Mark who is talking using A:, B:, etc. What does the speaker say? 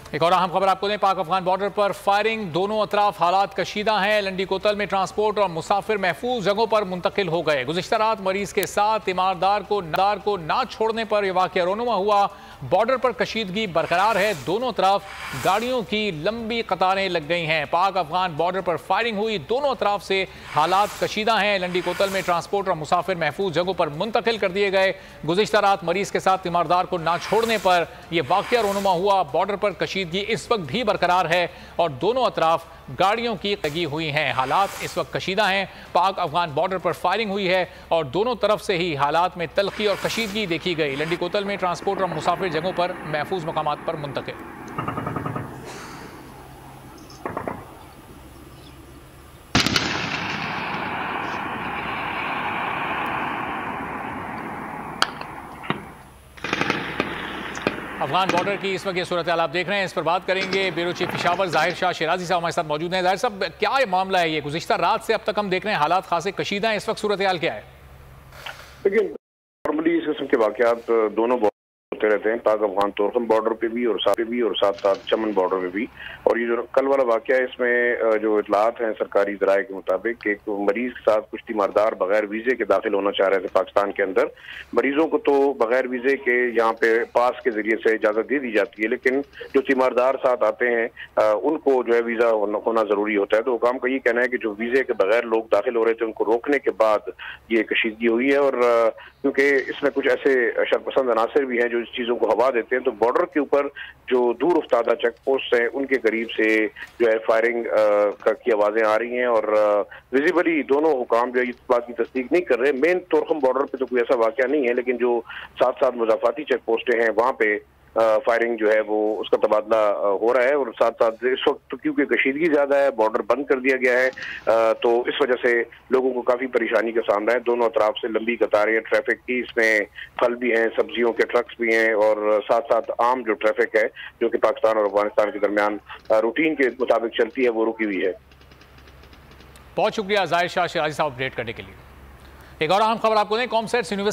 A: एक और अहम खबर आपको दें, पाक अफगान बॉर्डर पर फायरिंग, दोनों अतराफ हालात कशीदा हैं। लंडी कोतल में ट्रांसपोर्ट और मुसाफिर महफूज जगहों पर मुंतकिल हो गए। गुज़िश्ता रात मरीज के साथ इमारतदार को ना छोड़ने पर यह वाक़या रोनुमा हुआ। बॉर्डर पर कशीदगी बरकरार है, दोनों तरफ गाड़ियों की लंबी कतारें लग गई हैं। पाक अफगान बॉर्डर पर फायरिंग हुई, दोनों अतराफ से हालात कशीदा हैं। लंडी कोतल में ट्रांसपोर्ट और मुसाफिर महफूज जगहों पर मुंतकिल कर दिए गए। गुज़िश्ता रात मरीज के साथ इमारतदार को ना छोड़ने पर यह वाक़या रोनुमा हुआ। बॉर्डर पर कशीदगी इस वक्त भी बरकरार है और दोनों अतराफ गाड़ियों की लगी हुई हैं। हालात इस वक्त कशीदा हैं। पाक अफगान बॉर्डर पर फायरिंग हुई है और दोनों तरफ से ही हालात में तलखी और कशीदगी देखी गई। लंडी कोतल में ट्रांसपोर्ट और मुसाफिर जगहों पर महफूज मकामात पर मुंतकिल। अफगान बॉर्डर की इस वक्त ये सूरत हाल आप देख रहे हैं, इस पर बात करेंगे। ब्यूरो चीफ पेशावर जाहिर शाह शिराजी साहब हमारे साथ मौजूद हैं। जाहिर साहब, क्या ये मामला है? ये गुज़िश्ता रात से अब तक हम देख रहे हैं हालात खासे कशीदा हैं, इस वक्त सूरत हाल क्या है?
B: देखिए, नॉर्मली इस किस्म के वाकयात दोनों होते रहते हैं, पाक अफगान तोरखम बॉर्डर पे भी और साथ साथ चमन बॉर्डर पे भी। और ये जो कल वाला वाकया है, इसमें जो इतलात हैं सरकारी ज़राए के मुताबिक, एक मरीज के साथ कुछ तीमारदार बगैर वीज़े के दाखिल होना चाह रहे थे पाकिस्तान के अंदर। मरीजों को तो बगैर वीज़े के यहाँ पे पास के जरिए से इजाज़त दे दी जाती है, लेकिन जो तीमारदार साथ आते हैं उनको जो है वीज़ा होना ज़रूरी होता है। तो हुकाम का ये कहना है कि जो वीज़े के बगैर लोग दाखिल हो रहे थे, उनको रोकने के बाद ये कशीदगी हुई है। और क्योंकि इसमें कुछ ऐसे शरपसंद अनासर भी हैं जो इस चीज़ों को हवा देते हैं, तो बॉर्डर के ऊपर जो दूर उफ्तादा चेक पोस्ट हैं उनके करीब से जो है फायरिंग की आवाज़ें आ रही हैं। और विजिबली दोनों हुकाम जो है इस बात की तस्दीक नहीं कर रहे। मेन तोरखम बॉर्डर पे तो कोई ऐसा वाकया नहीं है, लेकिन जो साथ साथ मुजाफाती चेक पोस्टें हैं वहाँ पे फायरिंग जो है वो उसका तबादला हो रहा है। और साथ साथ इस वक्त तो क्योंकि कशीदगी ज्यादा है, बॉर्डर बंद कर दिया गया है, तो इस वजह से लोगों को काफी परेशानी का सामना है। दोनों तरफ से लंबी कतारें ट्रैफिक की, इसमें फल भी हैं, सब्जियों के ट्रक्स भी हैं, और साथ साथ आम जो ट्रैफिक है जो कि पाकिस्तान और अफगानिस्तान के दरमियान रूटीन के मुताबिक चलती है, वो रुकी हुई है।
A: बहुत शुक्रिया जाहिर शाह शिराजी साहब अपडेट करने के लिए। एक और अहम खबर आपको दें, कॉमसेट्स